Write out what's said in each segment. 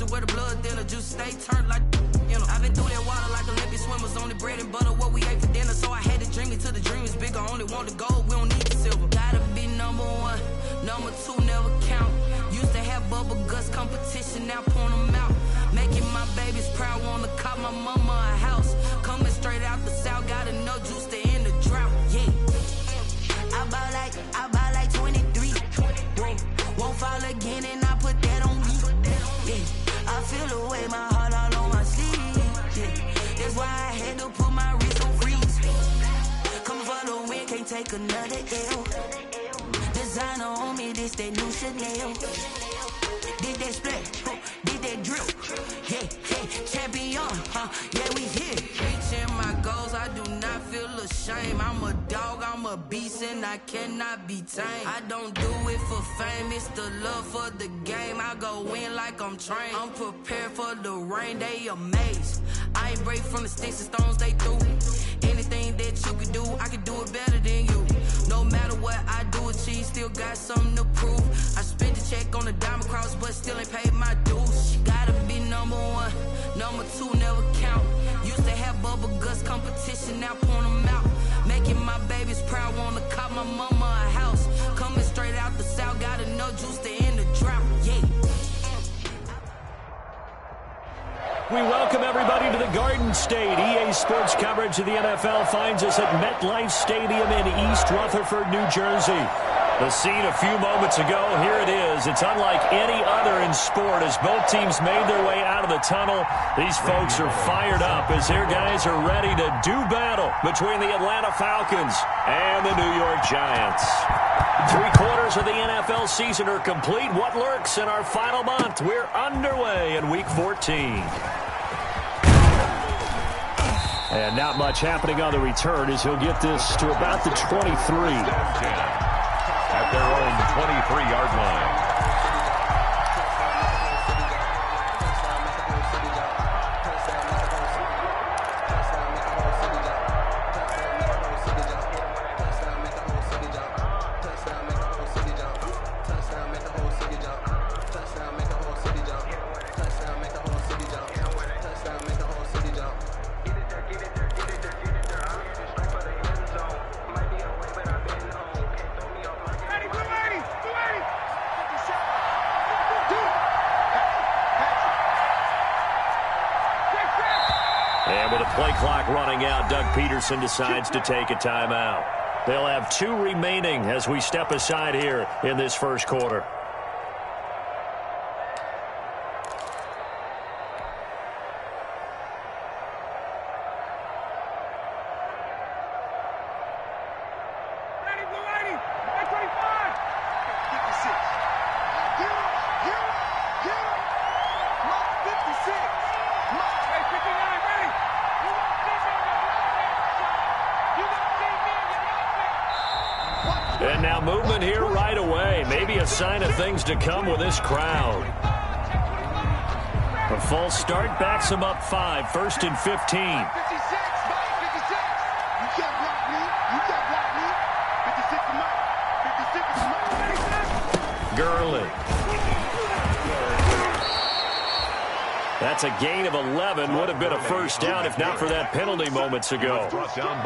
Pussy where the blood thinner, juice stay turned like, you know. I've been through that water like Olympic swimmers, only bread and butter, what we ate for dinner. So I had to dream it till the dream is bigger, only want the gold, we don't need the silver. Gotta be number one, number two never count. Used to have bubble guts competition, now point them out. Making my babies proud, wanna cop my mama a house. Coming straight out the south, got enough juice to end the drought, yeah. I buy like 23. Whoa. Won't fall again and I put that on me. Yeah. I feel the way, my heart all on my sleeve. Yeah. That's why I had to put my wrist on freeze. Coming for the win, can't take another L. Designer on me, this that new Chanel. Did that split, did that drill. Yeah, yeah, champion, yeah, we here. Reaching my goals, I do not feel ashamed. I'm a dog, I'm a beast, and I cannot be tamed. I don't do it for fame, it's the love for the game. I go in like I'm trained. I'm prepared for the rain, they amazed. I ain't break from the sticks and stones they threw. Anything that you could do, I could do it better than you. No matter what I do, achieve, still got something to prove. I spent the check on the diamond cross, but still ain't paid my dues. Gotta be number one, number two never count. Used to have bubble guts competition, now point them out. Making my babies proud, wanna cop my mama a house. Coming straight out the south, got enough juice to end the drought, yeah. We welcome everybody to the Garden State. EA Sports coverage of the NFL finds us at MetLife Stadium in East Rutherford, New Jersey. The scene a few moments ago, here it is. It's unlike any other in sport as both teams made their way out of the tunnel. These folks are fired up as their guys are ready to do battle between the Atlanta Falcons and the New York Giants. 3/4 of the NFL season are complete. What lurks in our final month? We're underway in Week 14. And not much happening on the return as he'll get this to about the 23. At their own 23-yard line. Play clock running out. Doug Peterson decides to take a timeout. They'll have 2 remaining as we step aside here in this first quarter. And now movement here right away. Maybe a sign of things to come with this crowd. A false start backs them up 5. 1st and 15. Gurley. That's a gain of 11. Would have been a first down if not for that penalty moments ago.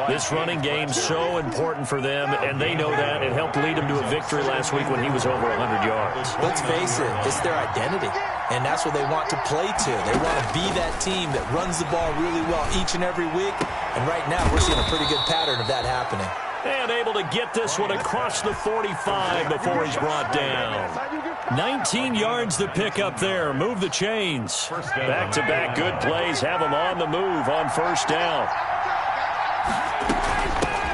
This running game so important for them, and they know that. It helped lead them to a victory last week when he was over 100 yards. Let's face it, it's their identity, and that's what they want to play to. They want to be that team that runs the ball really well each and every week, and right now we're seeing a pretty good pattern of that happening. And able to get this one across the 45 before he's brought down. 19 yards to pick up there. Move the chains. Back-to-back good plays have them on the move on first down.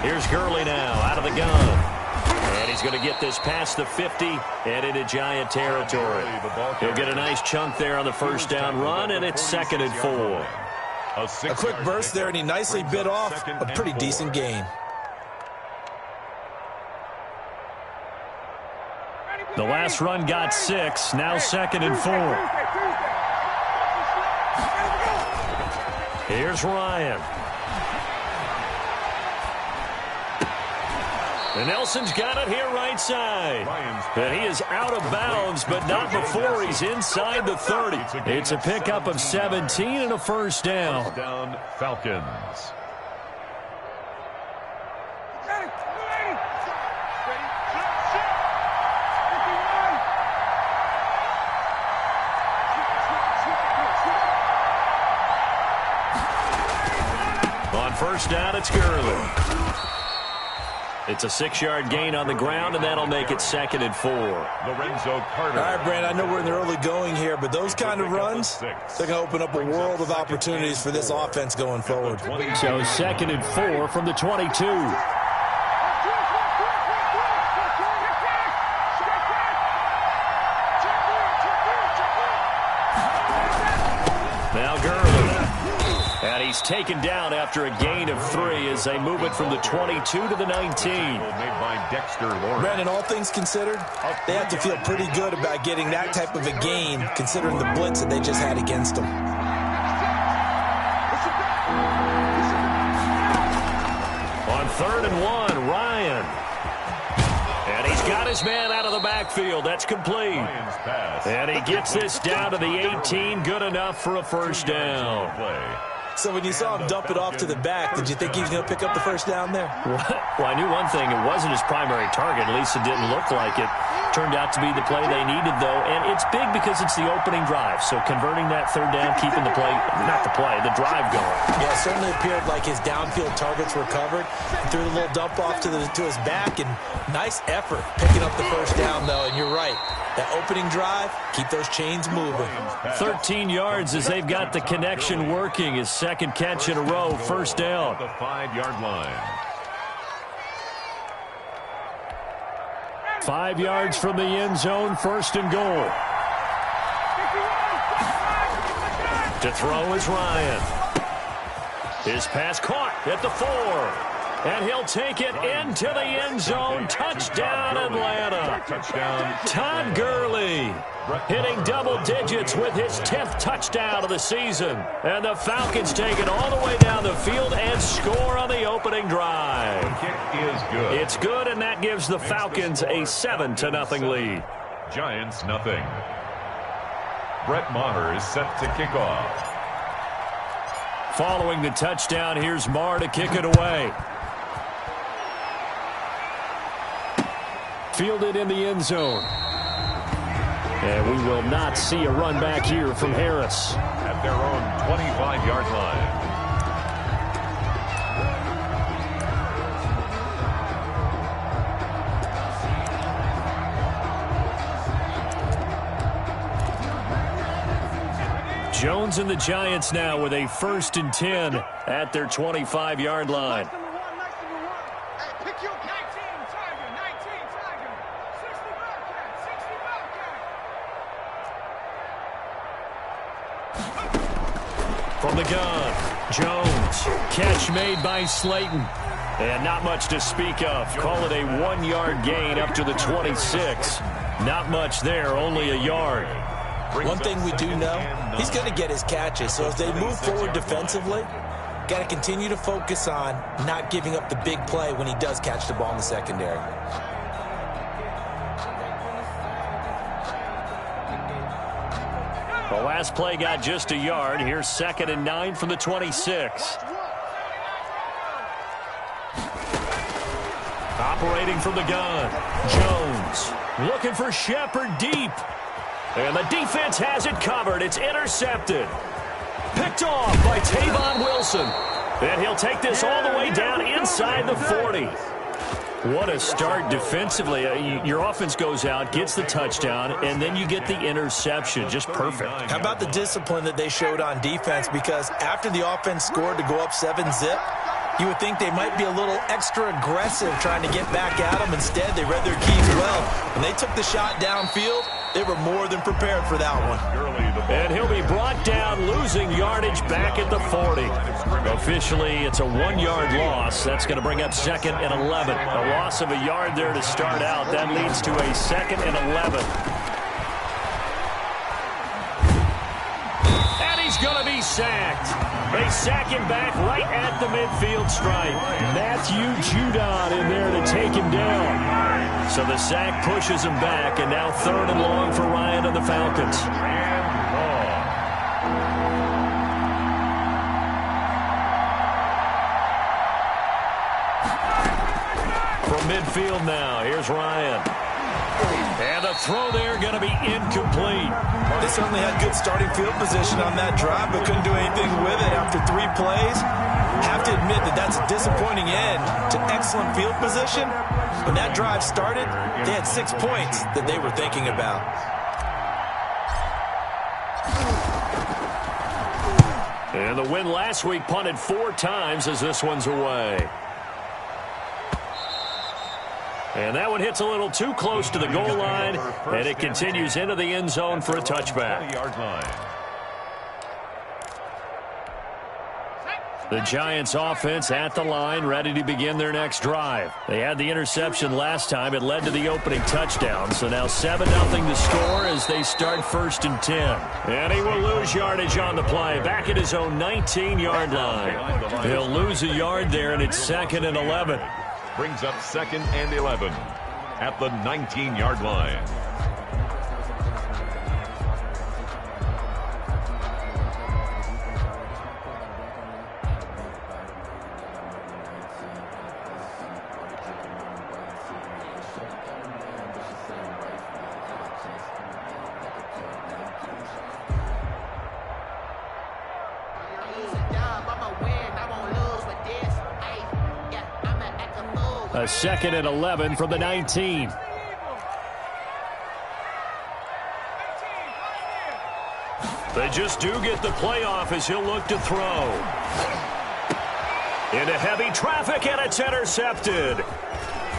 Here's Gurley now out of the gun. And he's going to get this past the 50 and into Giant territory. He'll get a nice chunk there on the first down run, and it's 2nd and 4. A quick burst there, and he nicely bit off a pretty decent gain. The last run got 6, now 2nd and 4. Here's Ryan. And Nelson's got it here right side. And he is out of bounds, but not before he's inside the 30. It's a pickup of 17 and a first down. First down, Falcons. On first down, it's Gurley. It's a 6-yard gain on the ground, and that'll make it 2nd and 4. Lorenzo Carter. All right, Brand, I know we're in the early going here, but those kind of runs, they're going to open up a world of opportunities for this offense going forward. So 2nd and 4 from the 22. Now Gurley. And he's taken down after a gain of 3 as they move it from the 22 to the 19. Made by Dexter Lawrence. Brandon, all things considered, they have to feel pretty good about getting that type of a gain, considering the blitz that they just had against them. On 3rd and 1, Ryan. And he's got his man out of the backfield. That's complete. And he gets this down to the 18. Good enough for a first down. So when you saw him dump it off to the back, did you think he was going to pick up the first down there? Well, I knew one thing. It wasn't his primary target. At least it didn't look like it. Turned out to be the play they needed, though. And it's big because it's the opening drive. So converting that 3rd down, keeping the play, not the play, the drive going. Yeah, it certainly appeared like his downfield targets were covered. He threw the little dump off to his back, and nice effort picking up the first down, though. And you're right. That opening drive, keep those chains moving. 13 yards as they've got the connection working. His 2nd catch in a row, first down. The 5-yard line. 5 yards from the end zone, 1st and goal. To throw is Ryan. His pass caught at the 4. And he'll take it into the end zone. Touchdown, Atlanta. Touchdown. Todd Gurley hitting double digits with his 10th touchdown of the season. And the Falcons take it all the way down the field and score on the opening drive. The kick is good. It's good, and that gives the Falcons a 7-0 lead. Giants, nothing. Brett Maher is set to kick off. Following the touchdown, here's Maher to kick it away. Fielded in the end zone. And we will not see a run back here from Harris. At their own 25-yard line. Jones and the Giants now with a 1st and 10 at their 25-yard line. From the gun, Jones. Catch made by Slayton. And not much to speak of. Call it a 1-yard gain up to the 26. Not much there, only a yard. One thing we do know, he's going to get his catches. So as they move forward defensively, got to continue to focus on not giving up the big play when he does catch the ball in the secondary. The last play got just a yard. Here's 2nd and 9 from the 26. Operating from the gun, Jones looking for Shepard deep. And the defense has it covered. It's intercepted. Picked off by Tavon Wilson. And he'll take this all the way down inside the 40. What a start defensively. Your offense goes out, gets the touchdown, and then you get the interception. Just perfect. How about the discipline that they showed on defense? Because after the offense scored to go up 7-zip, you would think they might be a little extra aggressive trying to get back at them. Instead, they read their keys well. When they took the shot downfield, they were more than prepared for that one. And he'll be brought down, losing yardage back at the 40. Officially, it's a 1-yard loss. That's going to bring up 2nd and 11. A loss of a yard there to start out. That leads to a 2nd and 11. And he's going to be sacked. They sack him back right at the midfield stripe. Matthew Judon in there to take him down. So the sack pushes him back, and now 3rd and long for Ryan and the Falcons. From midfield now, here's Ryan. And the throw there going to be incomplete. They certainly had good starting field position on that drive, but couldn't do anything with it after 3 plays. Have to admit that that's a disappointing end to excellent field position. When that drive started, they had 6 points that they were thinking about. And the win last week punted 4 times as this one's away. And that one hits a little too close to the goal line, and it continues into the end zone for a touchback. The Giants offense at the line, ready to begin their next drive. They had the interception last time. It led to the opening touchdown. So now 7-0 to score as they start 1st and 10. And he will lose yardage on the play, back at his own 19-yard line. He'll lose a yard there, and it's 2nd and 11. Brings up 2nd and 11 at the 19-yard line. A 2nd and 11 from the 19. They just do get the playoff as he'll look to throw. Into heavy traffic, and it's intercepted.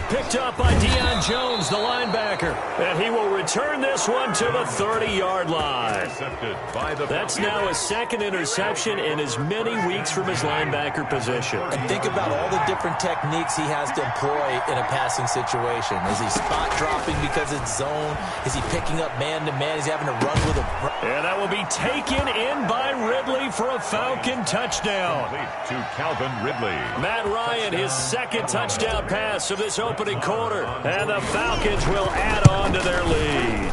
Picked up by Deion Jones, the linebacker. And he will return this one to the 30-yard line. That's now a 2nd interception in as many weeks from his linebacker position. And think about all the different techniques he has to employ in a passing situation. Is he spot dropping because it's zone? Is he picking up man-to-man? Is he having to run with a... And that will be taken in by Ridley for a Falcon touchdown. To Calvin Ridley. Matt Ryan, his 2nd touchdown pass of this opening quarter. And the Falcons will add on to their lead.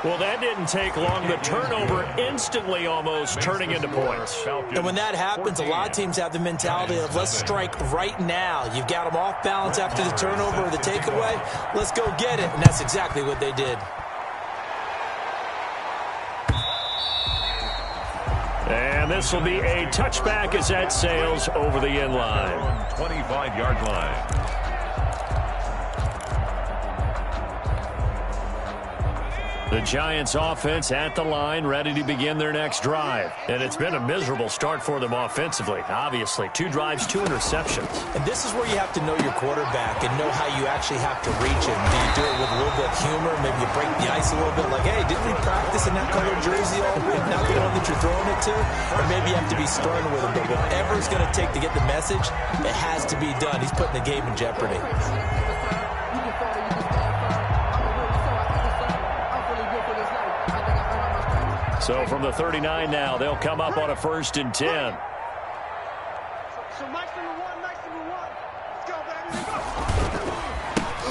Well, that didn't take long. The turnover instantly almost turning into points. And when that happens, a lot of teams have the mentality of let's strike right now. You've got them off balance after the turnover or the takeaway. Let's go get it. And that's exactly what they did. And this will be a touchback as that sails over the end line. 25-yard line. The Giants offense at the line, ready to begin their next drive. And it's been a miserable start for them offensively. Obviously, 2 drives, 2 interceptions. And this is where you have to know your quarterback and know how you actually have to reach him. Do you do it with a little bit of humor? Maybe you break the ice a little bit like, hey, didn't we practice in that colored jersey all week? Not the one that you're throwing it to? Or maybe you have to be stern with him. But whatever it's going to take to get the message, it has to be done. He's putting the game in jeopardy. So from the 39 now, they'll come up on a 1st and 10. So Mike's number one. Let's go,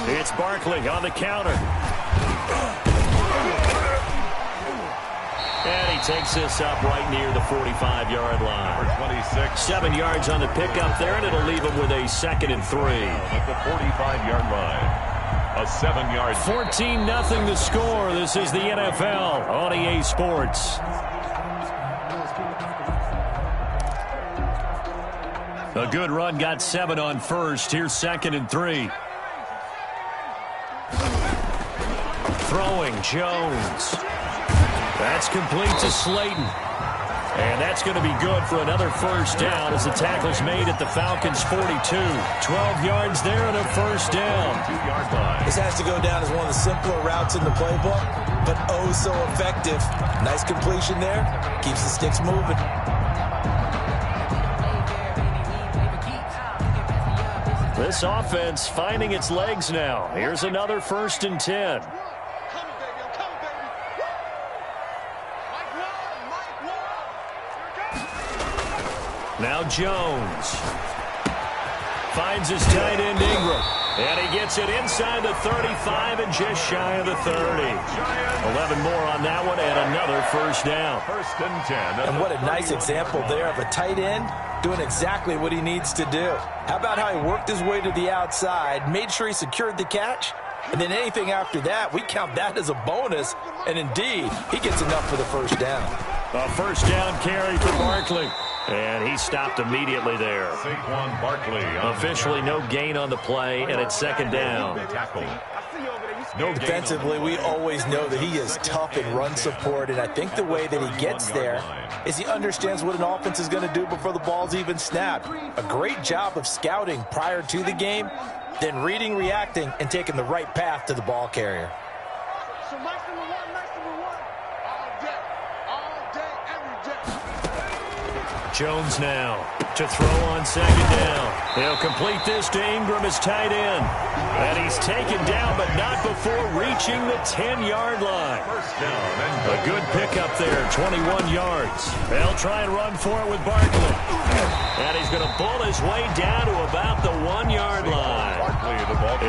baby. It's Barkley on the counter. And he takes this up right near the 45-yard line. Number 26. 7 yards on the pickup there, and it'll leave him with a 2nd and 3. At the 45-yard line. A 7-yard. 14-0 the score. This is the NFL on EA Sports. A good run, got 7 on 1st. Here's 2nd and 3. Throwing, Jones. That's complete to Slayton. And that's going to be good for another 1st down as the tackle's made at the Falcons' 42. 12 yards there and a 1st down. 2-yard line. This has to go down as one of the simpler routes in the playbook, but oh so effective. Nice completion there. Keeps the sticks moving. This offense finding its legs now. Here's another 1st and 10. Now Jones finds his tight end Ingram. And he gets it inside the 35 and just shy of the 30. 11 more on that one and another first down. First and 10. And what a nice example there of a tight end doing exactly what he needs to do. How about how he worked his way to the outside, made sure he secured the catch, and then anything after that, we count that as a bonus. And indeed, he gets enough for the first down. A first down carry for Barkley. And he stopped immediately there. Saquon Barkley. Officially no gain on the play, and it's second down. Defensively, we always know that he is tough in run support, and I think the way that he gets there is he understands what an offense is going to do before the ball's even snapped. A great job of scouting prior to the game, then reading, reacting, and taking the right path to the ball carrier. So nice number one, all day, every day. Jones now to throw on second down. He'll complete this to Ingram as tight end. And he's taken down, but not before reaching the 10-yard line. First down. A good pickup there, 21 yards. They'll try and run for it with Barkley. And he's going to bull his way down to about the 1-yard line.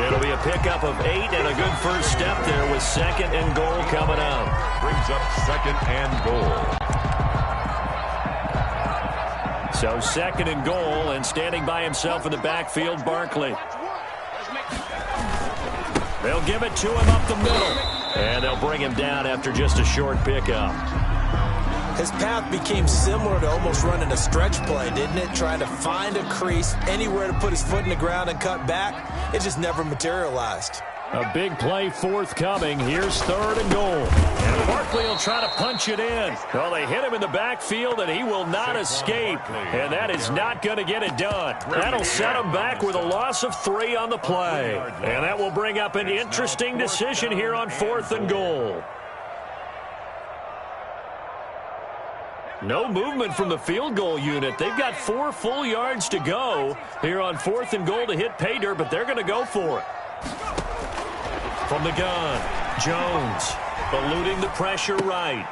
It'll be a pickup of 8 and a good first step there with second and goal coming up. Brings up second and goal. So second and goal, and standing by himself in the backfield, Barkley. They'll give it to him up the middle. And they'll bring him down after just a short pickup. His path became similar to almost running a stretch play, didn't it? Trying to find a crease, anywhere to put his foot in the ground and cut back. It just never materialized. A big play forthcoming. Here's third and goal. And Barkley will try to punch it in. Well, they hit him in the backfield, and he will not escape. And that is not going to get it done. That'll set him back with a loss of 3 on the play. And that will bring up an interesting decision here on fourth and goal. No movement from the field goal unit. They've got 4 full yards to go here on fourth and goal to hit pay dirt, but they're going to go for it. From the gun, Jones eluding the pressure right.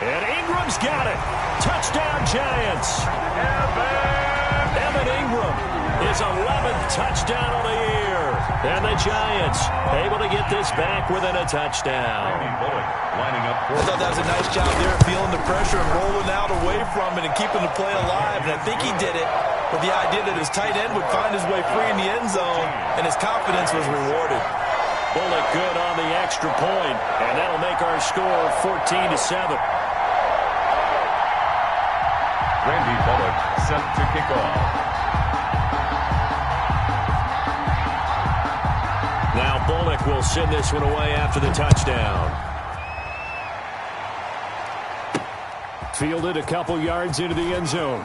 And Ingram's got it. Touchdown, Giants. Evan Ingram, his 11th touchdown of the year. And the Giants able to get this back within a touchdown. Lining up for I thought that was a nice job there, feeling the pressure and rolling out away from it and keeping the play alive. And I think he did it with the idea that his tight end would find his way free in the end zone, and his confidence was rewarded. Bullock good on the extra point, and that'll make our score 14-7. Randy Bullock set to kick off. Now Bullock will send this one away after the touchdown. Fielded a couple yards into the end zone.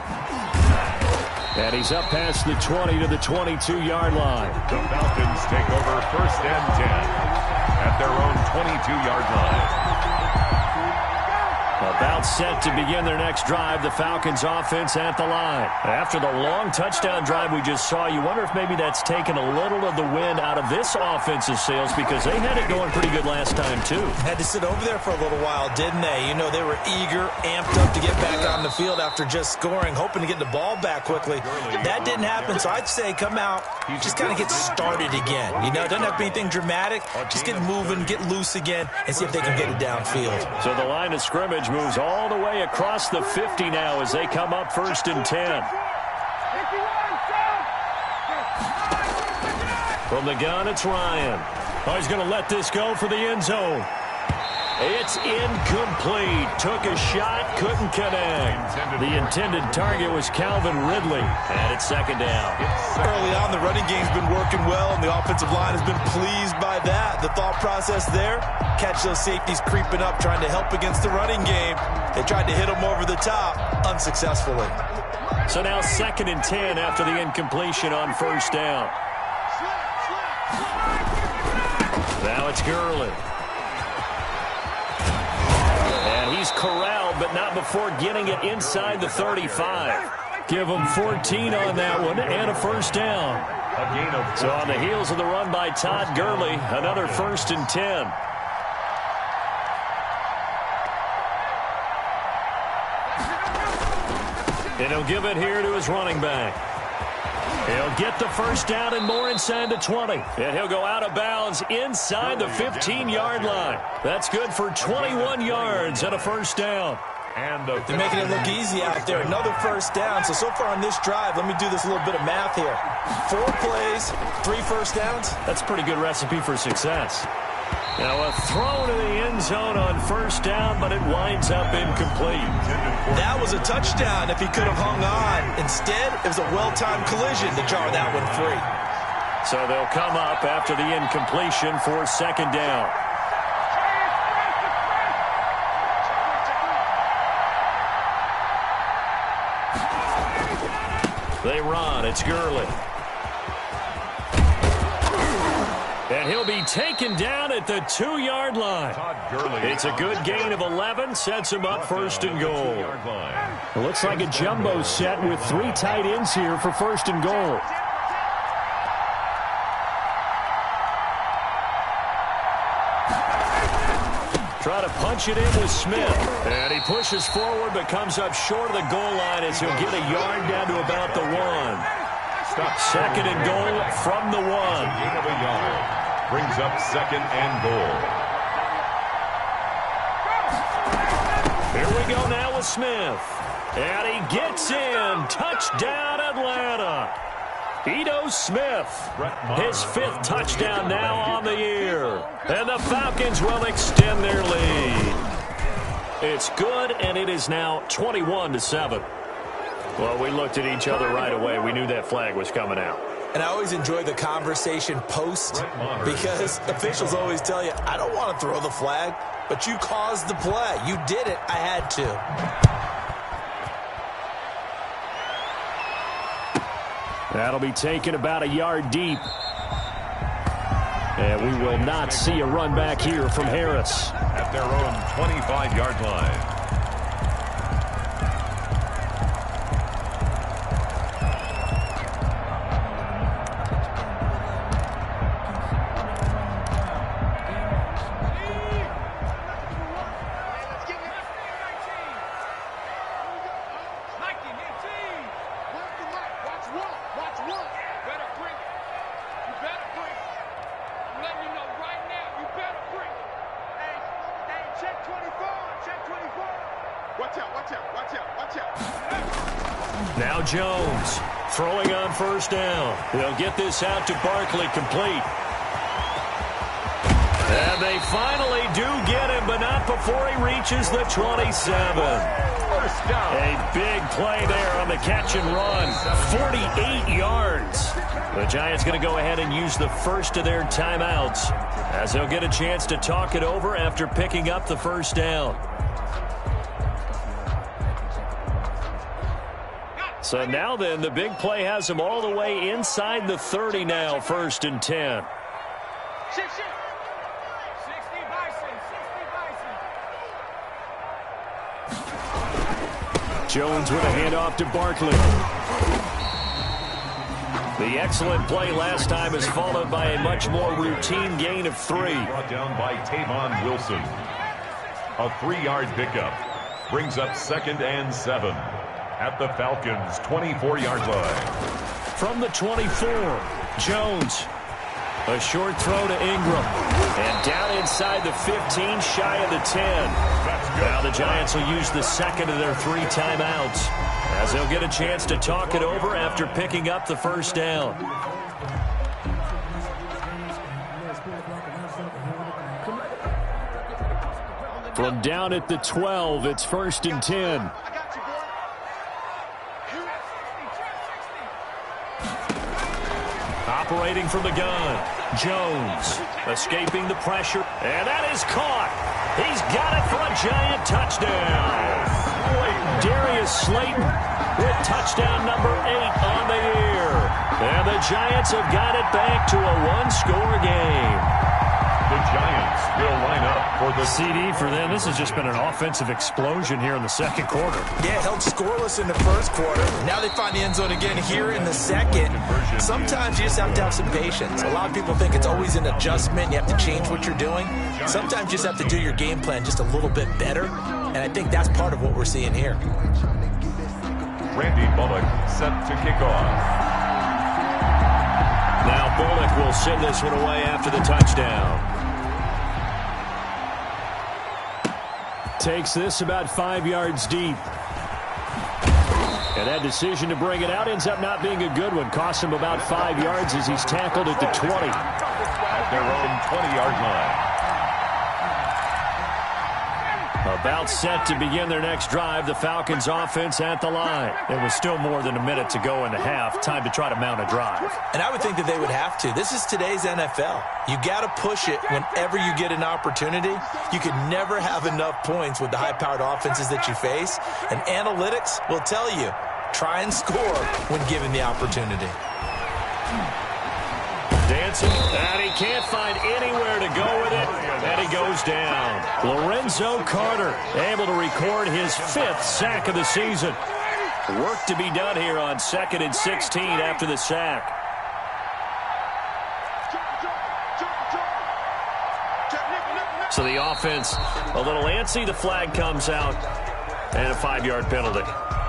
And he's up past the 20 to the 22-yard line. The Falcons take over first and 10 at their own 22-yard line. About set to begin their next drive, the Falcons offense at the line. After the long touchdown drive we just saw, you wonder if maybe that's taken a little of the wind out of this offensive sails, because they had it going pretty good last time too. Had to sit over there for a little while, didn't they? You know, they were eager, amped up to get back on the field after just scoring, hoping to get the ball back quickly. That didn't happen, so I'd say come out, just kind of get started again. You know, it doesn't have to be anything dramatic. Just get moving, get loose again, and see if they can get it downfield. So the line of scrimmage moves all the way across the 50 now as they come up first and 10. From the gun, it's Ryan. Oh, he's going to let this go for the end zone. It's incomplete. Took a shot, couldn't connect. The intended target was Calvin Ridley, and it's second down. Early on, the running game's been working well, and the offensive line has been pleased by that. The thought process there, catch those safeties creeping up, trying to help against the running game. They tried to hit them over the top, unsuccessfully. So now second and 10 after the incompletion on first down. Now it's Gurley. And he's corralled, but not before getting it inside the 35. Give him 14 on that one and a first down. So on the heels of the run by Todd Gurley, another first and 10. And he'll give it here to his running back. He'll get the first down and more inside the 20. And he'll go out of bounds inside the 15-yard line. That's good for 21 yards and a first down. They're making it look easy out there. Another first down. So far on this drive, let me do this little bit of math here. 4 plays, 3 first downs. That's a pretty good recipe for success. Now a throw to the end zone on first down, but it winds up incomplete. That was a touchdown if he could have hung on. Instead, it was a well-timed collision to jar that one free. So they'll come up after the incompletion for second down. They run. It's Gurley. And he'll be taken down at the 2-yard line. It's a good gain of 11. Sets him up first and goal. It looks like a jumbo set with 3 tight ends here for first and goal. Try to punch it in with Smith. And he pushes forward but comes up short of the goal line as he'll get a yard down to about the 1. Second and goal from the 1. Gain of a yard. Brings up second and goal. Here we go now with Smith. And he gets in. Touchdown, Atlanta. Ito Smith, his 5th touchdown now on the year. And the Falcons will extend their lead. It's good, and it is now 21-7. Well, we looked at each other right away. We knew that flag was coming out. And I always enjoy the conversation post because officials always tell you, I don't want to throw the flag, but you caused the play. You did it. I had to. That'll be taken about a yard deep. And we will not see a run back here from Harris. At their own 25-yard line. Now Jones throwing on first down. They'll get this out to Barkley, complete. And they finally do get him, but not before he reaches the 27. First down. A big play there on the catch and run. 48 yards. The Giants going to go ahead and use the first of their timeouts as they'll get a chance to talk it over after picking up the first down. So now then, the big play has them all the way inside the 30 now, first and 10. Jones with a handoff to Barkley. The excellent play last time is followed by a much more routine gain of 3. Brought down by Tavon Wilson. A 3-yard pickup brings up second and 7. At the Falcons' 24-yard line. From the 24, Jones. A short throw to Ingram. And down inside the 15, shy of the 10. Now the Giants will use the second of their 3 timeouts as they'll get a chance to talk it over after picking up the first down. From down at the 12, it's first and 10. Operating from the gun, Jones escaping the pressure, and that is caught. He's got it for a Giant touchdown. Darius Slayton with touchdown number 8 on the year. And the Giants have got it back to a 1-score game. The Giants will line up for the CD for them. This has just been an offensive explosion here in the second quarter. Yeah, held scoreless in the first quarter. Now they find the end zone again here in the second. Sometimes you just have to have some patience. A lot of people think it's always an adjustment. You have to change what you're doing. Sometimes you just have to do your game plan just a little bit better. And I think that's part of what we're seeing here. Randy Bullock set to kick off. Now Bullock will send this one away after the touchdown. Takes this about 5 yards deep. And that decision to bring it out ends up not being a good one. Costs him about 5 yards as he's tackled at the 20. At their own 20-yard line. About set to begin their next drive, the Falcons offense at the line. There was still more than a minute to go in the half. Time to try to mount a drive. And I would think that they would have to. This is today's NFL. You got to push it whenever you get an opportunity. You can never have enough points with the high-powered offenses that you face. And analytics will tell you, try and score when given the opportunity. Dancing, and he can't find anywhere to go with it, and he goes down. Lorenzo Carter able to record his 5th sack of the season. Work to be done here on 2nd and 16 after the sack. So the offense a little antsy. The flag comes out, and a 5-yard penalty.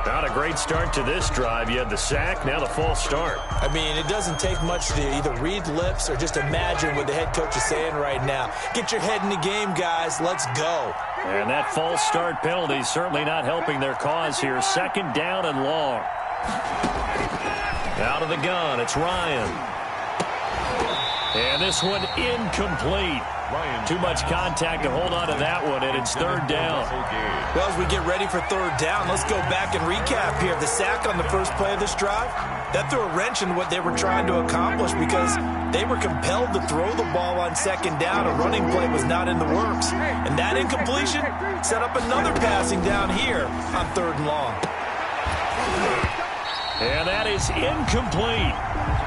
Not a great start to this drive. You had the sack, now the false start. I mean, it doesn't take much to either read lips or just imagine what the head coach is saying right now. Get your head in the game, guys. Let's go. And that false start penalty certainly not helping their cause here. 2nd down and long. Out of the gun, it's Ryan. And this one incomplete. Too much contact to hold on to that one, and it's 3rd down. Well, as we get ready for 3rd down, let's go back and recap here. The sack on the first play of this drive, that threw a wrench in what they were trying to accomplish because they were compelled to throw the ball on 2nd down. A running play was not in the works. And that incompletion set up another passing down here on 3rd and long. And that is incomplete.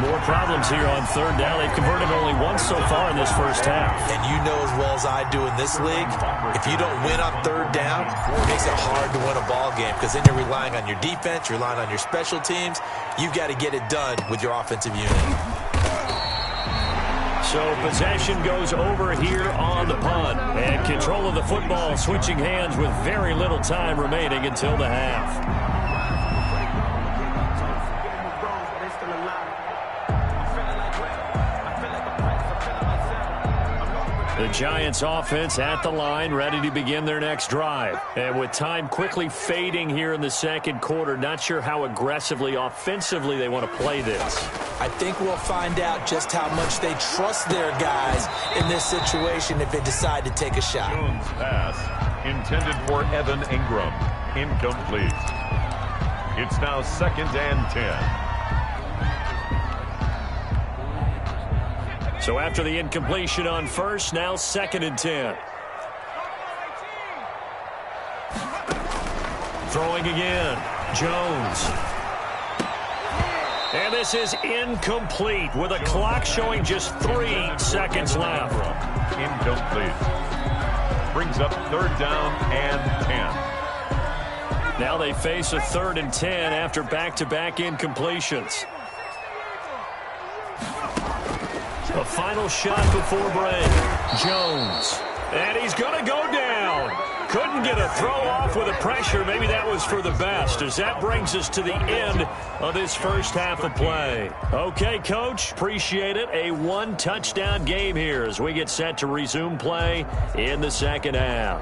More problems here on 3rd down. They've converted only once so far in this first half. And you know as well as I do in this league, if you don't win on 3rd down, it makes it hard to win a ball game because then you're relying on your defense, you're relying on your special teams. You've got to get it done with your offensive unit. So possession goes over here on the punt. And control of the football switching hands with very little time remaining until the half. The Giants offense at the line, ready to begin their next drive. And with time quickly fading here in the 2nd quarter, not sure how aggressively, offensively they want to play this. I think we'll find out just how much they trust their guys in this situation if they decide to take a shot. Jones pass intended for Evan Ingram. Incomplete. It's now 2nd and 10. So after the incompletion on first, now 2nd and 10. Throwing again, Jones. And this is incomplete with a clock showing just 3 seconds left. Incomplete. Brings up 3rd down and 10. Now they face a 3rd and 10 after back-to-back incompletions. A final shot before break. Jones. And he's going to go down. Couldn't get a throw off with the pressure. Maybe that was for the best, as that brings us to the end of this first half of play. Okay, Coach, appreciate it. A 1-touchdown game here as we get set to resume play in the 2nd half.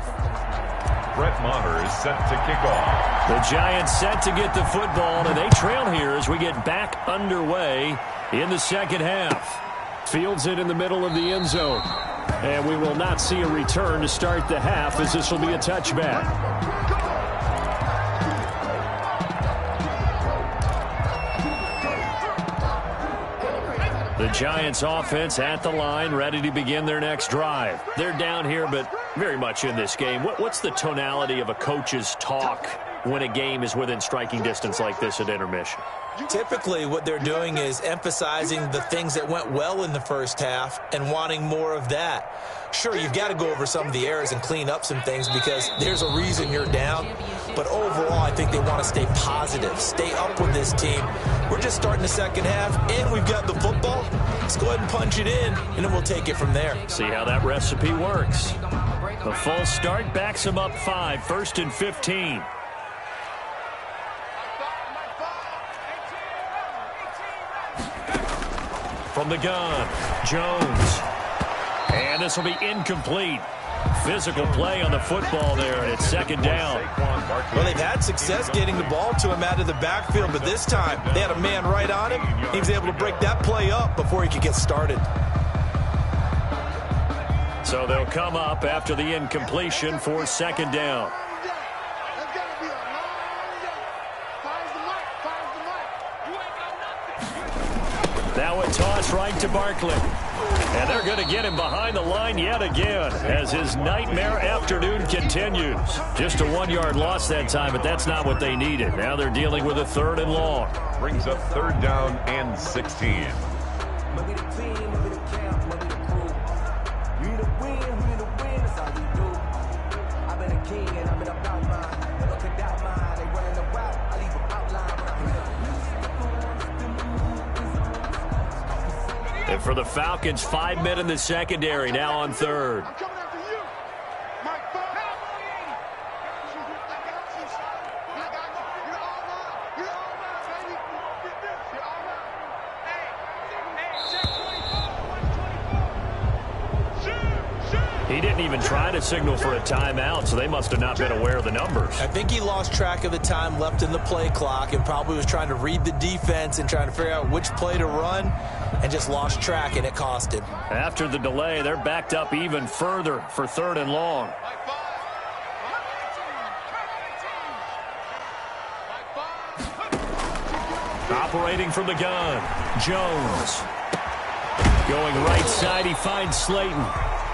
Brett Maher is set to kick off. The Giants set to get the football, and they trail here as we get back underway in the 2nd half. Fields it in the middle of the end zone. And we will not see a return to start the half, as this will be a touchback. The Giants offense at the line, ready to begin their next drive. They're down here, but very much in this game. What's the tonality of a coach's talk when a game is within striking distance like this at intermission? Typically, what they're doing is emphasizing the things that went well in the first half and wanting more of that. Sure, you've got to go over some of the errors and clean up some things because there's a reason you're down. But overall, I think they want to stay positive, stay up with this team. We're just starting the 2nd half, and we've got the football. Let's go ahead and punch it in, and then we'll take it from there. See how that recipe works. The false start backs them up 5, 1st and 15. From the gun, Jones. And this will be incomplete. Physical play on the football there, and it's second down. Well, they've had success getting the ball to him out of the backfield, but this time they had a man right on him. He was able to break that play up before he could get started. So they'll come up after the incompletion for second down. Now a toss right to Barkley. And they're going to get him behind the line yet again as his nightmare afternoon continues. Just a 1-yard loss that time, but that's not what they needed. Now they're dealing with a 3rd and long. Brings up 3rd down and 16. And for the Falcons, 5 men in the secondary, now on 3rd. He didn't even try to signal for a timeout, so they must have not been aware of the numbers. I think he lost track of the time left in the play clock and probably was trying to read the defense and trying to figure out which play to run and just lost track, and it cost him. After the delay, they're backed up even further for 3rd and long. Operating from the gun, Jones. Going right side, he finds Slayton.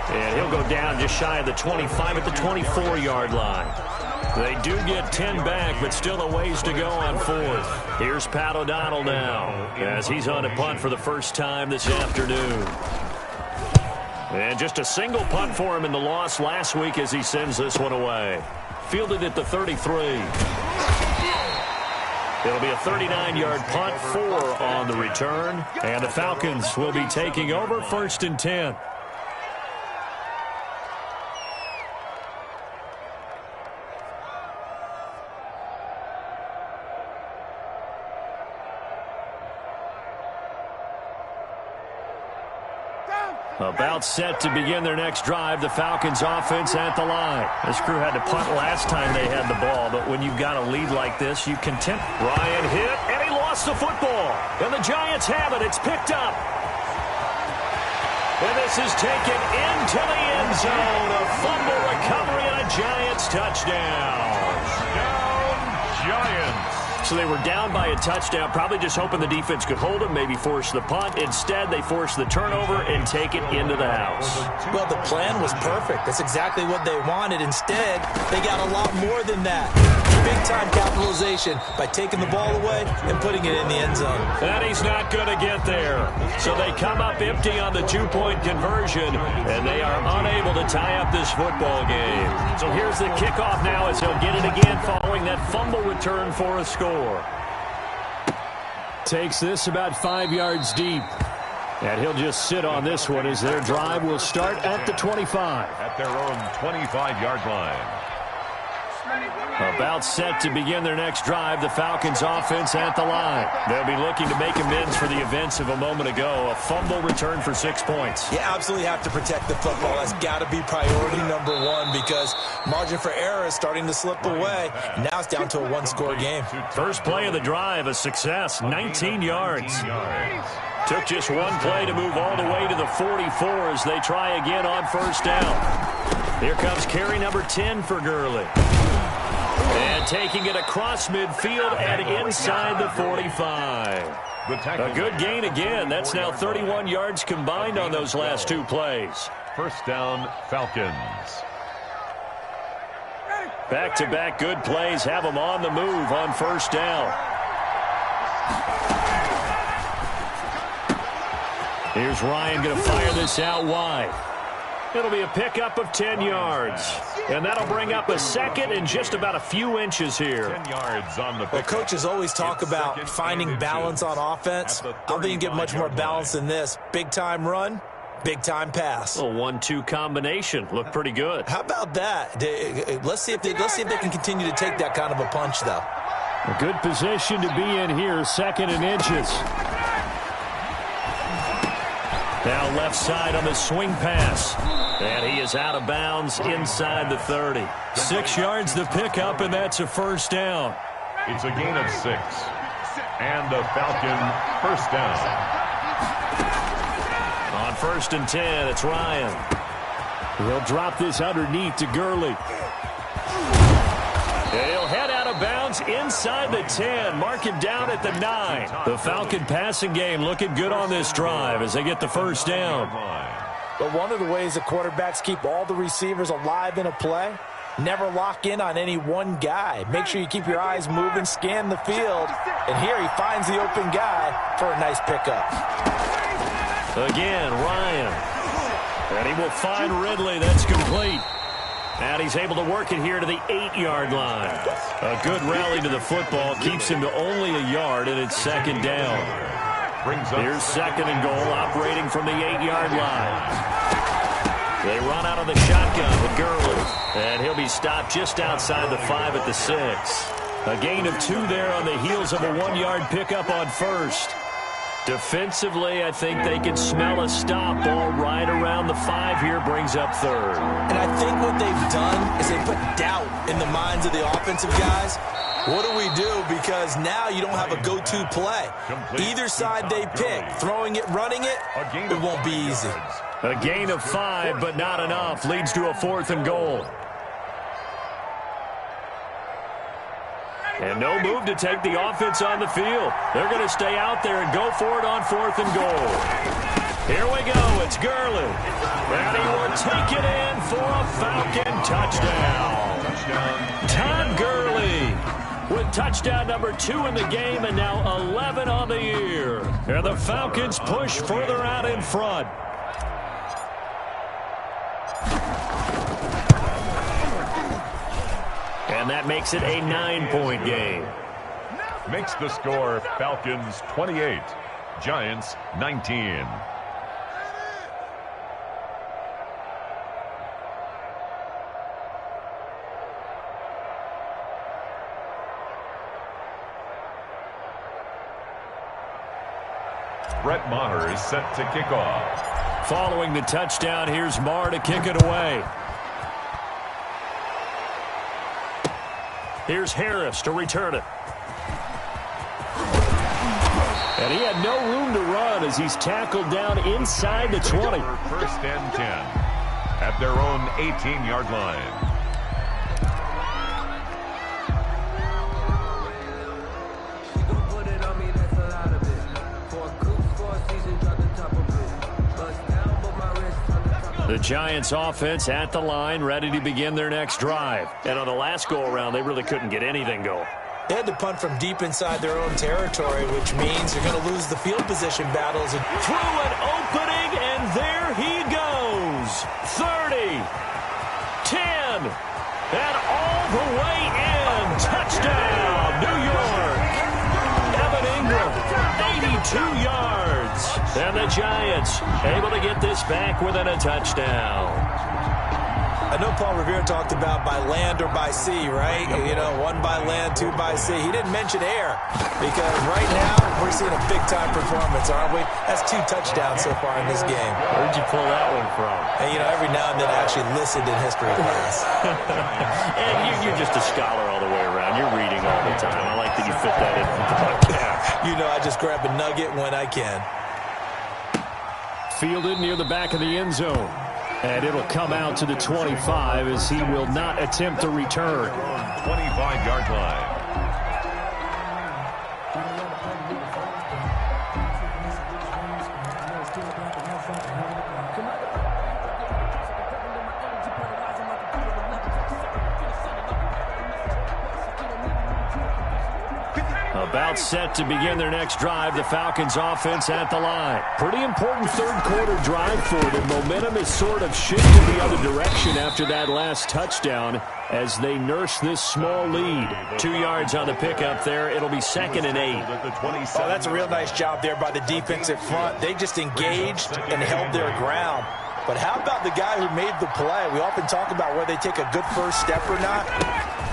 And he'll go down just shy of the 25 at the 24-yard line. They do get 10 back, but still a ways to go on 4th. Here's Pat O'Donnell now as he's on a punt for the first time this afternoon. And just a single punt for him in the loss last week as he sends this one away. Fielded at the 33. It'll be a 39-yard punt, 4 on the return. And the Falcons will be taking over 1st and 10. About set to begin their next drive, the Falcons offense at the line. This crew had to punt last time they had the ball, but when you've got a lead like this, you content. Ryan hit, and he lost the football. And the Giants have it. It's picked up. And this is taken into the end zone. A fumble recovery and a Giants touchdown. Down, Giants. So they were down by a touchdown, probably just hoping the defense could hold them, maybe force the punt. Instead, they force the turnover and take it into the house. Well, the plan was perfect. That's exactly what they wanted. Instead, they got a lot more than that. Big-time capitalization by taking the ball away and putting it in the end zone. And he's not going to get there. So they come up empty on the 2-point conversion, and they are unable to tie up this football game. So here's the kickoff now as he'll get it again following that fumble return for a score. Takes this about 5 yards deep. And he'll just sit on this one as their drive will start at the 25. At their own 25-yard line. About set to begin their next drive, the Falcons offense at the line. They'll be looking to make amends for the events of a moment ago. A fumble return for 6 points. You absolutely have to protect the football. That's got to be priority number 1 because margin for error is starting to slip away. Now it's down to a 1-score game. First play of the drive, a success, 19 yards. Took just one play to move all the way to the 44 as they try again on first down. Here comes carry number 10 for Gurley. And taking it across midfield and inside the 45. A good gain again. That's now 31 yards combined on those last 2 plays. First down, Falcons. Back-to-back good plays have them on the move on first down. Here's Ryan going to fire this out wide. It'll be a pickup of 10 yards. And that'll bring up a second and just about a few inches here. 10 yards on the pickup. Well, coaches always talk about finding balance on offense. I don't think you get much more balance than this. Big-time run, big-time pass. A 1-2 combination. Looked pretty good. How about that? Let's see if they can continue to take that kind of a punch, though. A good position to be in here, 2nd and inches. Now left side on the swing pass. And he is out of bounds inside the 30. 6 yards the pickup, and that's a first down. It's a gain of 6. And the Falcon first down. On 1st and 10, it's Ryan. He'll drop this underneath to Gurley. He'll head out of bounds inside the 10. Mark him down at the 9. The Falcon passing game looking good on this drive as they get the first down. But one of the ways the quarterbacks keep all the receivers alive in a play, never lock in on any one guy. Make sure you keep your eyes moving, scan the field. And here he finds the open guy for a nice pickup. Again, Ryan. And he will find Ridley. That's complete. And he's able to work it here to the 8-yard line. A good rally to the football keeps him to only a yard, and it's second down. Here's second and goal, operating from the 8-yard line. They run out of the shotgun with Gurley. And he'll be stopped just outside the 5 at the 6. A gain of 2 there on the heels of a 1-yard pickup on first. Defensively, I think they can smell a stop ball right around the 5 here, brings up third. And I think what they've done is they put doubt in the minds of the offensive guys. What do we do? Because now you don't have a go-to play. Either side they pick, throwing it, running it, it won't be easy. A gain of 5, but not enough, leads to a 4th and goal. And no move to take the offense on the field. They're going to stay out there and go for it on 4th and goal. Here we go. It's Gurley. And he will take it in for a Falcon touchdown. Todd Gurley with touchdown number 2 in the game and now 11 on the year. And the Falcons push further out in front. And that makes it a 9-point game. Makes the score Falcons 28, Giants 19. Brett Maher is set to kick off. Following the touchdown, here's Maher to kick it away. Here's Harris to return it. And he had no room to run as he's tackled down inside the 20. First and 10 at their own 18-yard line. The Giants offense at the line, ready to begin their next drive. And on the last go-around, they really couldn't get anything going. They had to punt from deep inside their own territory, which means they're going to lose the field position battles. Through an opening, and there he goes. 30, 10, and all the way in. Touchdown, New York. Evan Ingram, 82 yards. And the Giants able to get this back within a touchdown. I know Paul Revere talked about by land or by sea, right? You know, 1 by land, 2 by sea. He didn't mention air because right now we're seeing a big-time performance, aren't we? That's 2 touchdowns so far in this game. Where'd you pull that one from? And, you know, every now and then I actually listened in history class. And you're just a scholar all the way around. You're reading all the time. I like that you fit that in from the podcast. You know, I just grab a nugget when I can. Fielded near the back of the end zone. And it'll come out to the 25 as he will not attempt to return. 25-yard line. About set to begin their next drive, the Falcons offense at the line. Pretty important third-quarter drive for them. Momentum has sort of shifted the other direction after that last touchdown as they nurse this small lead. 2 yards on the pickup there. It'll be 2nd and 8. Oh, that's a real nice job there by the defensive front. They just engaged and held their ground. But how about the guy who made the play? We often talk about whether they take a good first step or not.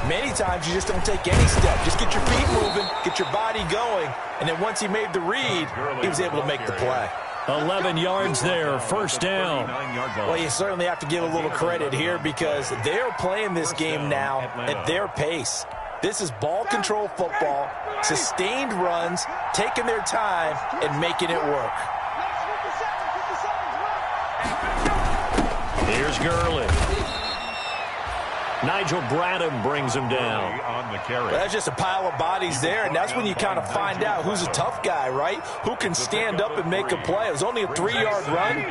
Many times you just don't take any step. Just get your feet moving, get your body going, and then once he made the read, he was able to make the play. 11 yards there, first down. Well, you certainly have to give a little credit here because they're playing this game now at their pace. This is ball control football, sustained runs, taking their time, and making it work. Here's Gurley. Nigel Bradham brings him down. Well, that's just a pile of bodies there, and that's when you kind of find out who's a tough guy, right? Who can stand up and make a play. It was only a 3-yard run,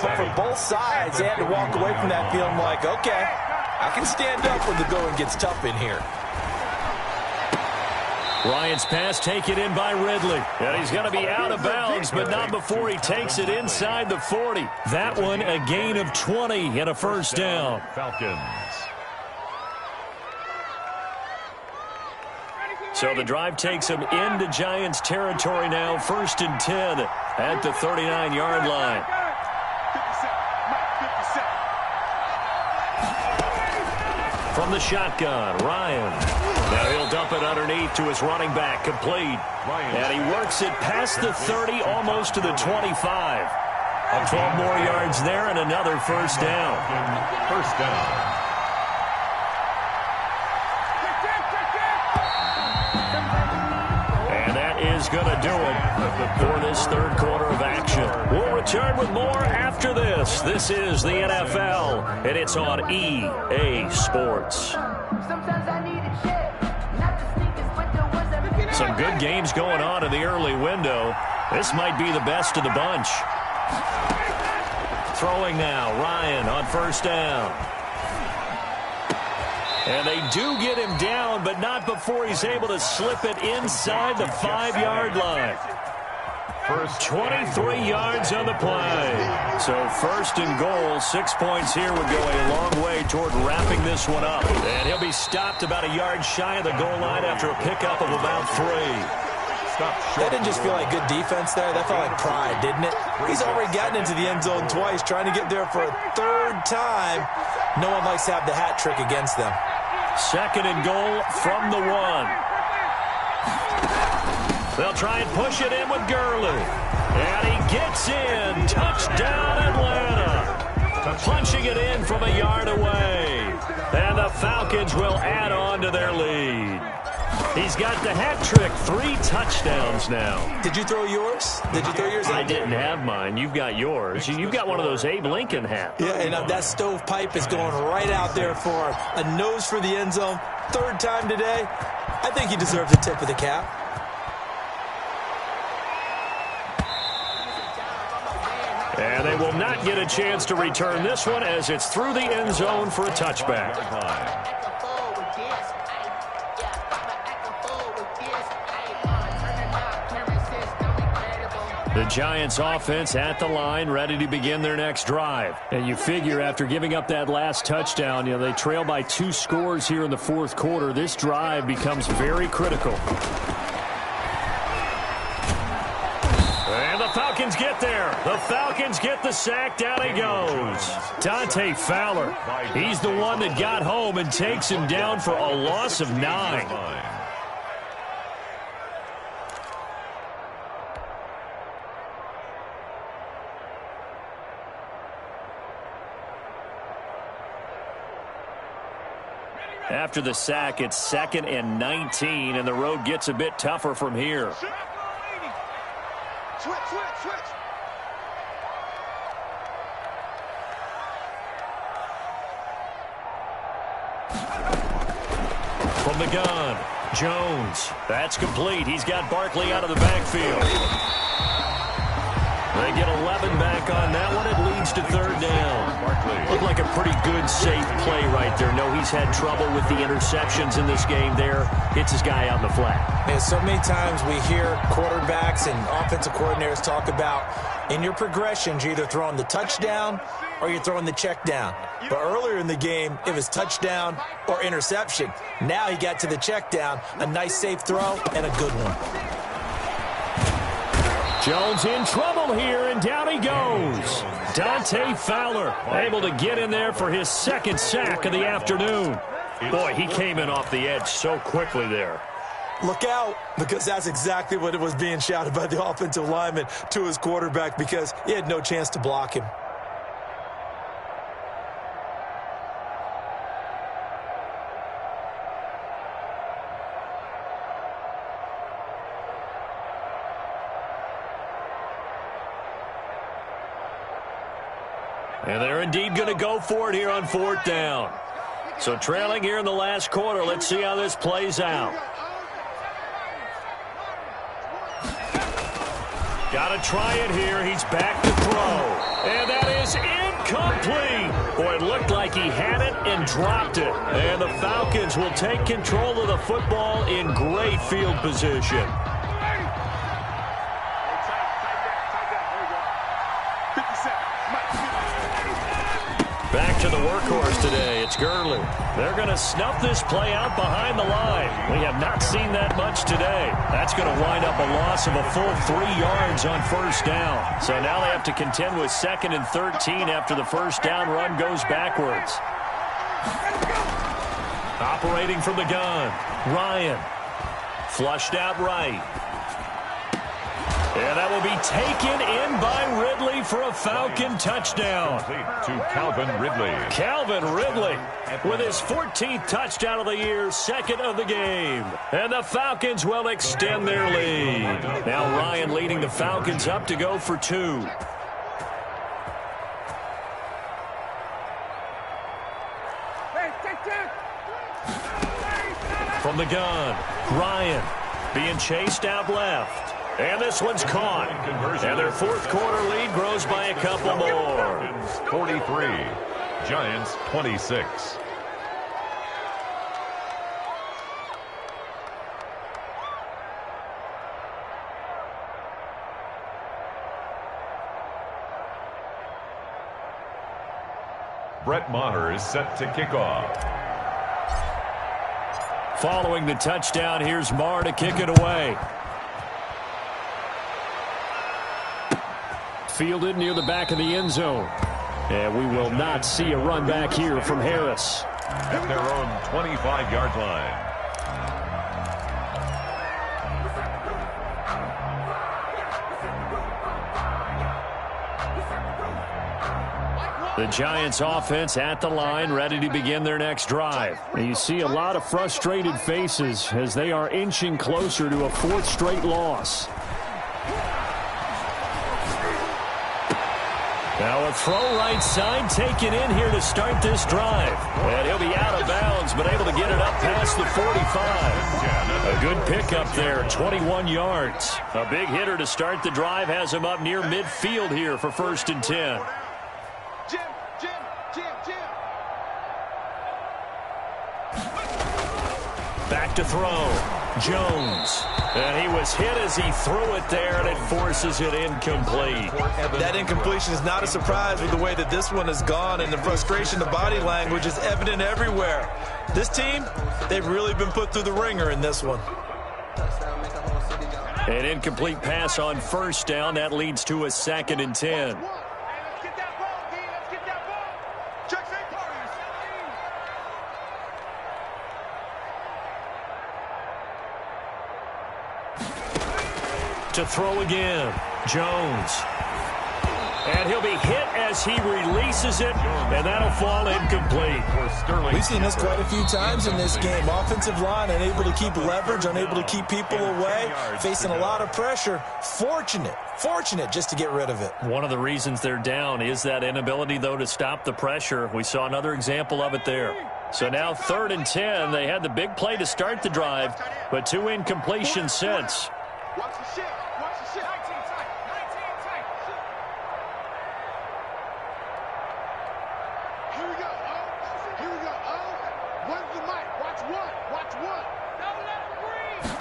but for both sides, they had to walk away from that feeling like, okay, I can stand up when the going gets tough in here. Ryan's pass taken in by Ridley. And he's going to be out of bounds, but not before he takes it inside the 40. That one a gain of 20 and a first down. Falcons. So the drive takes him into Giants territory now, 1st and 10 at the 39-yard line. From the shotgun, Ryan. Now he'll dump it underneath to his running back, complete. And he works it past the 30, almost to the 25. 12 more yards there and another first down. First down. Is going to do it for this third quarter of action. We'll return with more after this. This is the NFL, and it's on EA Sports. Some good games going on in the early window. This might be the best of the bunch. Throwing now, Ryan on first down. And they do get him down, but not before he's able to slip it inside the 5-yard line. First 23 yards on the play. So first and goal, 6 points here would go a long way toward wrapping this one up. And he'll be stopped about a yard shy of the goal line after a pickup of about 3. That didn't just feel like good defense there. That felt like pride, didn't it? He's already gotten into the end zone twice, trying to get there for a 3rd time. No one likes to have the hat trick against them. 2nd and goal from the 1. They'll try and push it in with Gurley. And he gets in. Touchdown, Atlanta. Punching it in from a yard away. And the Falcons will add on to their lead. He's got the hat trick, 3 touchdowns now. Did you throw yours? Did you throw yours? I didn't have mine. You've got yours. You've got one of those Abe Lincoln hats. Yeah, and that stovepipe is going right out there for a nose for the end zone. 3rd time today. I think he deserves a tip of the cap. And they will not get a chance to return this one as it's through the end zone for a touchback. The Giants offense at the line, ready to begin their next drive. And you figure after giving up that last touchdown, they trail by 2 scores here in the 4th quarter. This drive becomes very critical. And the Falcons get there. The Falcons get the sack. Down he goes. Dante Fowler. He's the one that got home and takes him down for a loss of 9. After the sack, it's 2nd and 19, and the road gets a bit tougher from here. Switch. From the gun, Jones. That's complete. He's got Barkley out of the backfield. They get 11 back on that one. It leads to 3rd down. Looked like a pretty good, safe play right there. No, he's had trouble with the interceptions in this game there. Hits his guy out in the flat. Man, so many times we hear quarterbacks and offensive coordinators talk about in your progressions, you're either throwing the touchdown or you're throwing the check down. But earlier in the game, it was touchdown or interception. Now he got to the check down, a nice safe throw, and a good one. Jones in trouble here, and down he goes. Dante Fowler able to get in there for his 2nd sack of the afternoon. Boy, he came in off the edge so quickly there. look out, because that's exactly what it was being shouted by the offensive lineman to his quarterback, because he had no chance to block him. And they're indeed going to go for it here on 4th down. So trailing here in the last quarter. Let's see how this plays out. Got to try it here. He's back to throw. And that is incomplete. Boy, it looked like he had it and dropped it. And the Falcons will take control of the football in great field position. Back to the workhorse today. It's Gurley. They're going to snuff this play out behind the line. We have not seen that much today. That's going to wind up a loss of a full 3 yards on 1st down. So now they have to contend with 2nd and 13 after the 1st down run goes backwards. Operating from the gun, Ryan. Flushed out right. And that will be taken in by Ridley for a Falcon touchdown. To Calvin Ridley. Calvin Ridley with his 14th touchdown of the year, 2nd of the game. And the Falcons will extend their lead. Now Ryan leading the Falcons up to go for 2. From the gun, Ryan being chased out left. And this one's caught. And their 4th quarter lead grows by a couple more. 43, Giants 26. Brett Maher is set to kick off. Following the touchdown, here's Maher to kick it away. Fielded near the back of the end zone. And we will not see a run back here from Harris. At their own 25-yard line. The Giants offense at the line, ready to begin their next drive. And you see a lot of frustrated faces as they are inching closer to a 4th straight loss. Now a throw right side taken in here to start this drive. And he'll be out of bounds, but able to get it up past the 45. A good pickup there, 21 yards. A big hitter to start the drive has him up near midfield here for 1st and 10. Back to throw. Jones. And he was hit as he threw it there, and it forces it incomplete. That incompletion is not a surprise with the way that this one has gone, and the frustration, the body language is evident everywhere. This team, they've really been put through the ringer in this one. An incomplete pass on 1st down. That leads to a 2nd and 10. To throw again, Jones. And he'll be hit as he releases it, and that'll fall incomplete. We've seen this quite a few times in this game. Offensive line unable to keep leverage, unable to keep people away, facing a lot of pressure. Fortunate just to get rid of it. One of the reasons they're down is that inability, though, to stop the pressure. We saw another example of it there. So now 3rd and 10. They had the big play to start the drive, but 2 incompletions since. Watch the shit. Watch the shit. 19 tight. Here we go. Here we go. Where's the mic? Watch one. Watch one. Don't let him breathe.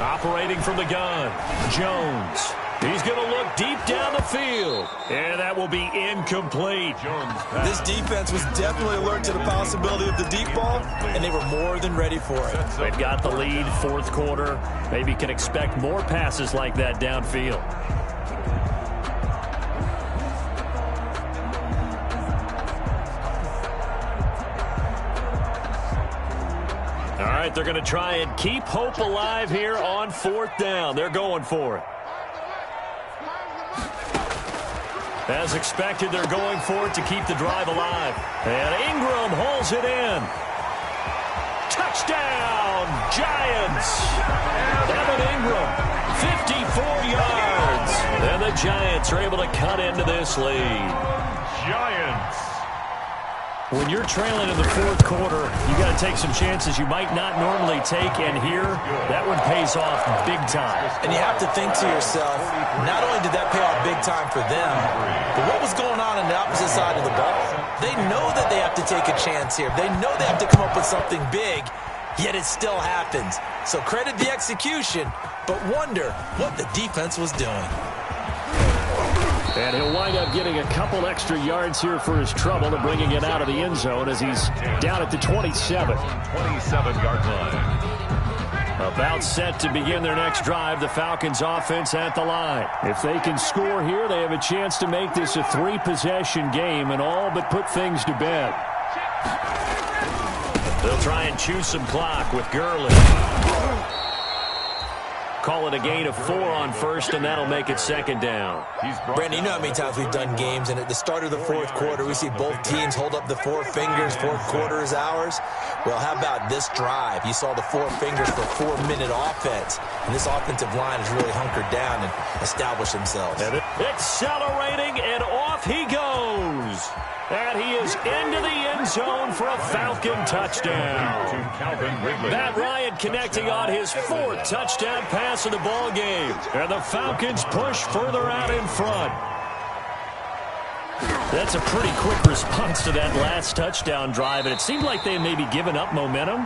Operating from the gun, Jones. He's going to look deep down the field. And that will be incomplete. This defense was definitely alert to the possibility of the deep ball, and they were more than ready for it. They've got the lead, 4th quarter. Maybe can expect more passes like that downfield. All right. right, they're going to try and keep hope alive here on 4th down. They're going for it. As expected, they're going for it to keep the drive alive. And Ingram holds it in. Touchdown, Giants. Evan Ingram, 54 yards. And the Giants are able to cut into this lead. Giants. When you're trailing in the 4th quarter, you got to take some chances you might not normally take, and here, that one pays off big time. And you have to think to yourself, not only did that pay off big time for them, but what was going on the opposite side of the ball? They know that they have to take a chance here. They know they have to come up with something big, yet it still happens. So credit the execution, but wonder what the defense was doing. And he'll wind up getting a couple extra yards here for his trouble to bringing it out of the end zone as he's down at the 27. 27-yard line. About set to begin their next drive, the Falcons offense at the line. If they can score here, they have a chance to make this a 3-possession game and all but put things to bed. They'll try and chew some clock with Gurley. Call it a gain of 4 on 1st, and that'll make it 2nd down. Brandon, you know how many times we've done games, and at the start of the 4th quarter, we see both teams hold up the 4 fingers, 4th quarter is ours. Well, how about this drive? You saw the 4 fingers for 4-minute offense, and this offensive line has really hunkered down and established themselves. Accelerating, and off he goes. And he is into the end zone for a Falcon touchdown. Matt Ryan connecting on his 4th touchdown pass of the ball game. And the Falcons push further out in front. That's a pretty quick response to that last touchdown drive, and it seemed like they may be giving up momentum.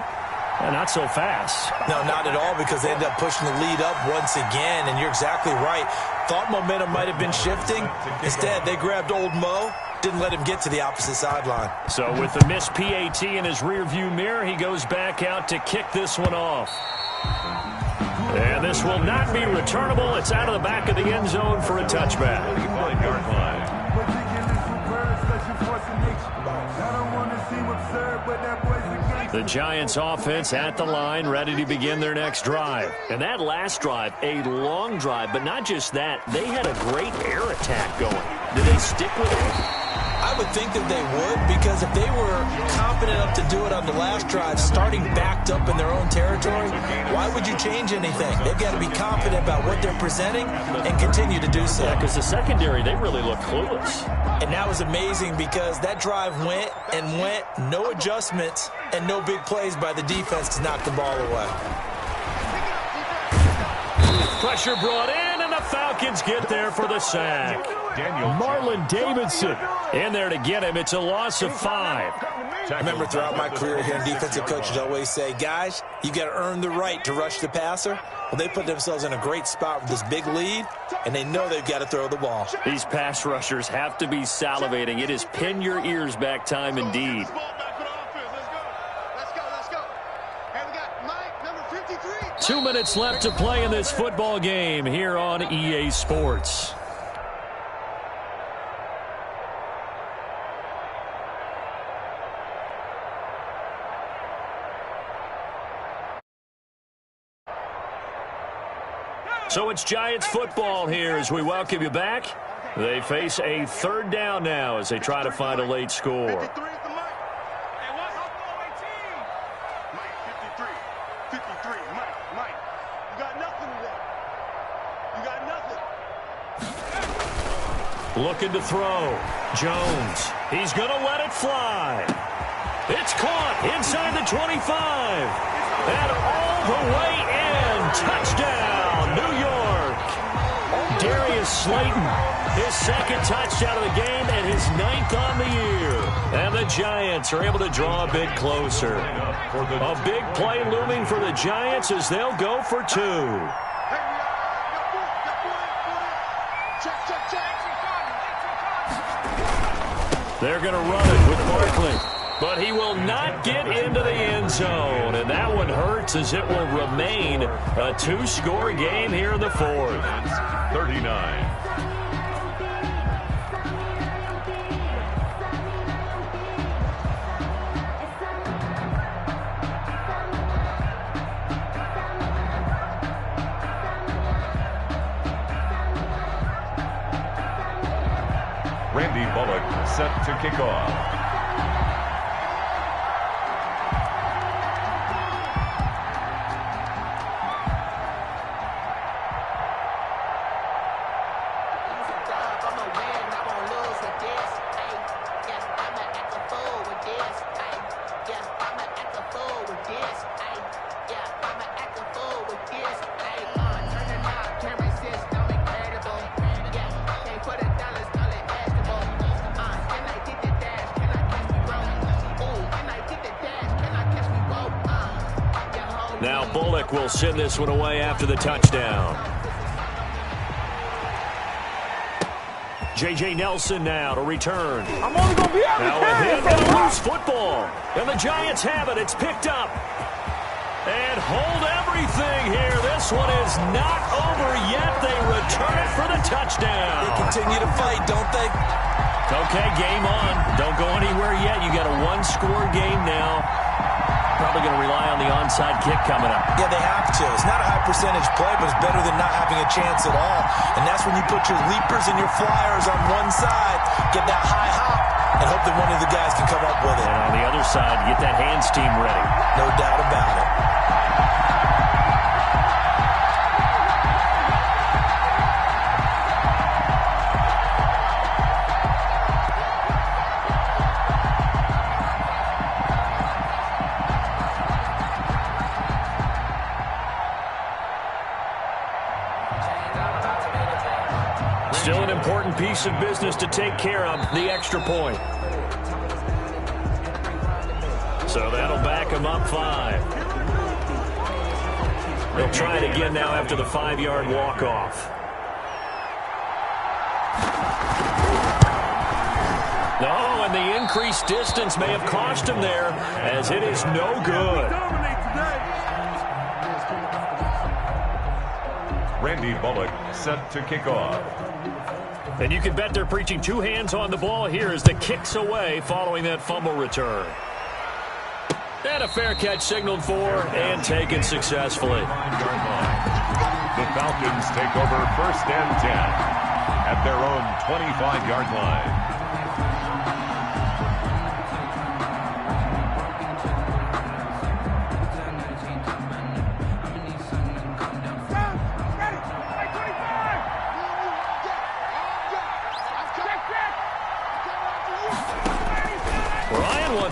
Not so fast. No, not at all, because they ended up pushing the lead up once again, and you're exactly right. Thought momentum might have been shifting. Instead, they grabbed old Mo, didn't let him get to the opposite sideline. So with the missed PAT in his rearview mirror, he goes back out to kick this one off. And this will not be returnable. It's out of the back of the end zone for a touchback. 35-yard line. The Giants offense at the line, ready to begin their next drive. And that last drive, a long drive, but not just that. They had a great air attack going. Did they stick with it? I would think that they would, because if they were confident enough to do it on the last drive, starting backed up in their own territory, why would you change anything? They've got to be confident about what they're presenting and continue to do so. Yeah, because the secondary, they really look clueless. And that was amazing, because that drive went and went, no adjustments and no big plays by the defense to knock the ball away. Pressure brought in, and the Falcons get there for the sack. Marlon Davidson in there to get him. It's a loss of 5. I remember throughout my career hearing defensive coaches always say, guys, you got to earn the right to rush the passer. Well, they put themselves in a great spot with this big lead, and they know they've got to throw the ball. These pass rushers have to be salivating. It is pin your ears back time indeed. 2 minutes left to play in this football game here on EA Sports. So it's Giants football here as we welcome you back. They face a 3rd down now as they try to find a late score. Looking to throw. Jones. He's going to let it fly. It's caught inside the 25. And all the way in. Touchdown, New York. Darius Slayton, his 2nd touchdown of the game and his 9th on the year. And the Giants are able to draw a bit closer. A big play looming for the Giants as they'll go for 2. They're going to run it with Barkley. But he will not get into the end zone. And that one hurts as it will remain a 2-score game here in the 4th. 39. Randy Bullock set to kick off. Now Bullock will send this one away after the touchdown. J.J. Nelson now to return. I'm only going to be able Now with him and a loose football. And the Giants have it. It's picked up. And hold everything here. This one is not over yet. They return it for the touchdown. They continue to fight, don't they? Okay, game on. Don't go anywhere yet. You got a one-score game now. Probably going to rely on the onside kick coming up. Yeah, they have to. It's not a high percentage play, but it's better than not having a chance at all. And that's when you put your leapers and your flyers on one side, get that high hop, and hope that one of the guys can come up with it. And on the other side, get that hands team ready. No doubt about it. Still an important piece of business to take care of, the extra point. So that'll back him up 5. They'll try it again now after the 5-yard walk-off. No, and the increased distance may have cost him there, as it is no good. Randy Bullock set to kick off. And you can bet they're preaching 2 hands on the ball here as the kick's away following that fumble return. And a fair catch signaled for and taken successfully. The Falcons take over 1st and 10 at their own 25-yard line.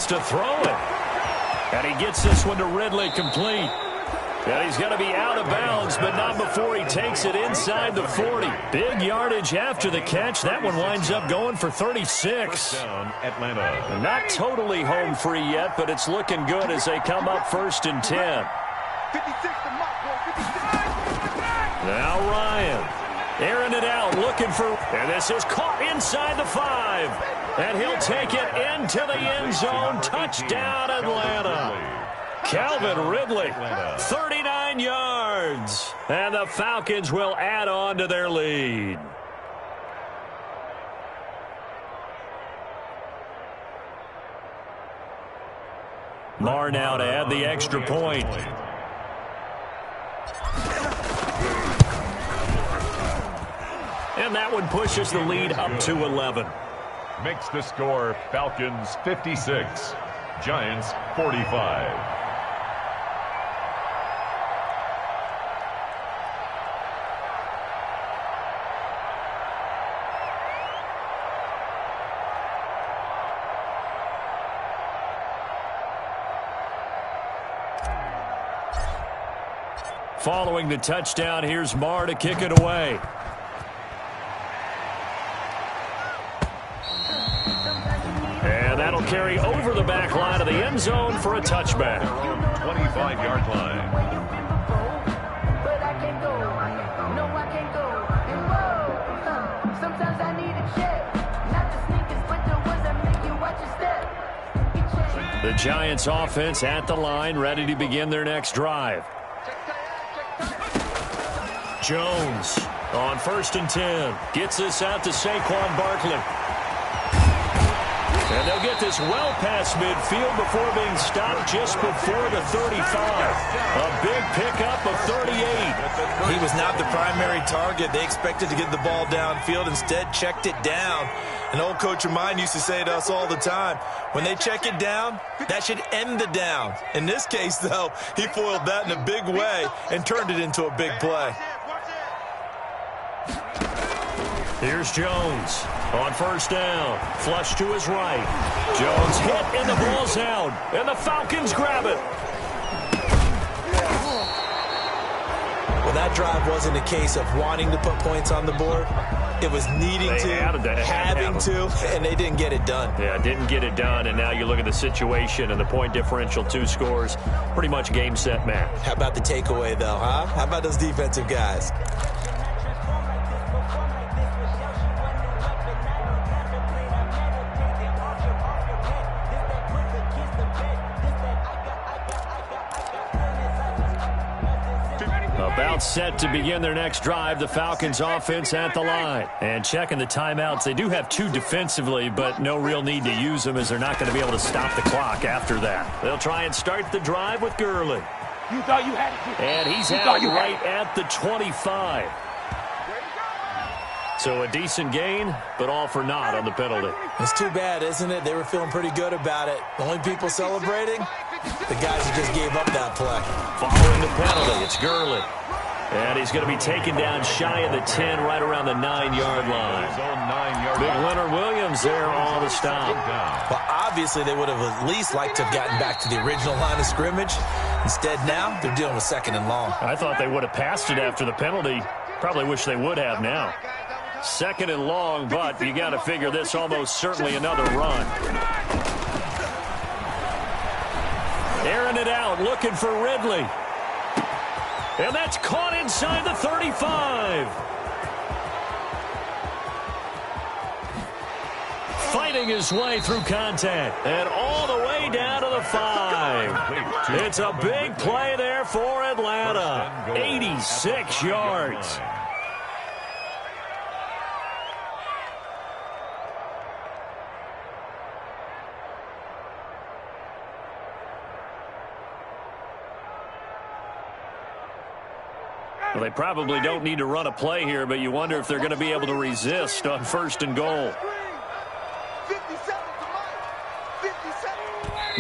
To throw it. And he gets this one to Ridley complete. And he's going to be out of bounds, but not before he takes it inside the 40. Big yardage after the catch. That one winds up going for 36. Down, Atlanta. Not totally home free yet, but it's looking good as they come up 1st and 10. Now Ryan. Airing it out, looking for, and this is caught inside the 5. And he'll take it into the end zone. Touchdown, Atlanta. Calvin Ridley, 39 yards. And the Falcons will add on to their lead. Marr now to add the extra point. And that one pushes the lead up to 11. Makes the score Falcons 56, Giants 45. Following the touchdown, here's Marr to kick it away. And that'll carry over the back line of the end zone for a touchback. 25-yard line. The Giants offense at the line, ready to begin their next drive. Jones on 1st and 10. Gets this out to Saquon Barkley. And they'll get this well past midfield before being stopped just before the 35. A big pickup of 38. He was not the primary target. They expected to get the ball downfield. Instead, checked it down. An old coach of mine used to say to us all the time, when they check it down, that should end the down. In this case, though, he foiled that in a big way and turned it into a big play. Here's Jones on first down. Flush to his right. Jones hit, and the ball's out. And the Falcons grab it. Well, that drive wasn't a case of wanting to put points on the board. It was needing having to, and they didn't get it done. Yeah, didn't get it done, and now you look at the situation and the point differential, 2 scores, pretty much game, set, match. How about the takeaway, though, huh? How about those defensive guys? About set to begin their next drive, the Falcons offense at the line. And checking the timeouts, they do have 2 defensively, but no real need to use them as they're not going to be able to stop the clock after that. They'll try and start the drive with Gurley. You thought you had it. And he's out right at the 25. So a decent gain, but all for naught on the penalty. It's too bad, isn't it? They were feeling pretty good about it. The only people celebrating, the guys who just gave up that play. Following the penalty, it's Gurley. And he's going to be taken down shy of the 10, right around the 9-yard line. Big Leonard Williams there on the stop. Well, obviously they would have at least liked to have gotten back to the original line of scrimmage. Instead, now they're dealing with 2nd and long. I thought they would have passed it after the penalty. Probably wish they would have now. 2nd and long, but you got to figure this almost certainly another run. Airing it out, looking for Ridley. And that's caught inside the 35. Fighting his way through contact. And all the way down to the 5. It's a big play there for Atlanta. 86 yards. Well, they probably don't need to run a play here, but you wonder if they're going to be able to resist on 1st and goal.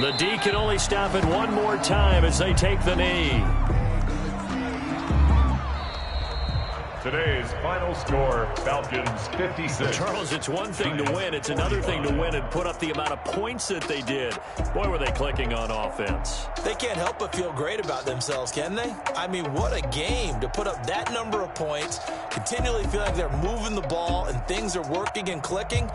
The D can only stop it one more time as they take the knee. Today's final score, Falcons 56. Charles, it's one thing to win. It's another thing to win and put up the amount of points that they did. Boy, were they clicking on offense. They can't help but feel great about themselves, can they? I mean, what a game to put up that number of points, continually feel like they're moving the ball and things are working and clicking.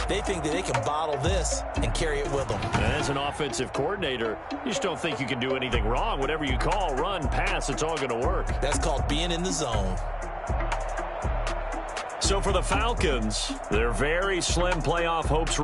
They think that they can bottle this and carry it with them. As an offensive coordinator, you just don't think you can do anything wrong. Whatever you call, run, pass, it's all going to work. That's called being in the zone. So for the Falcons, their very slim playoff hopes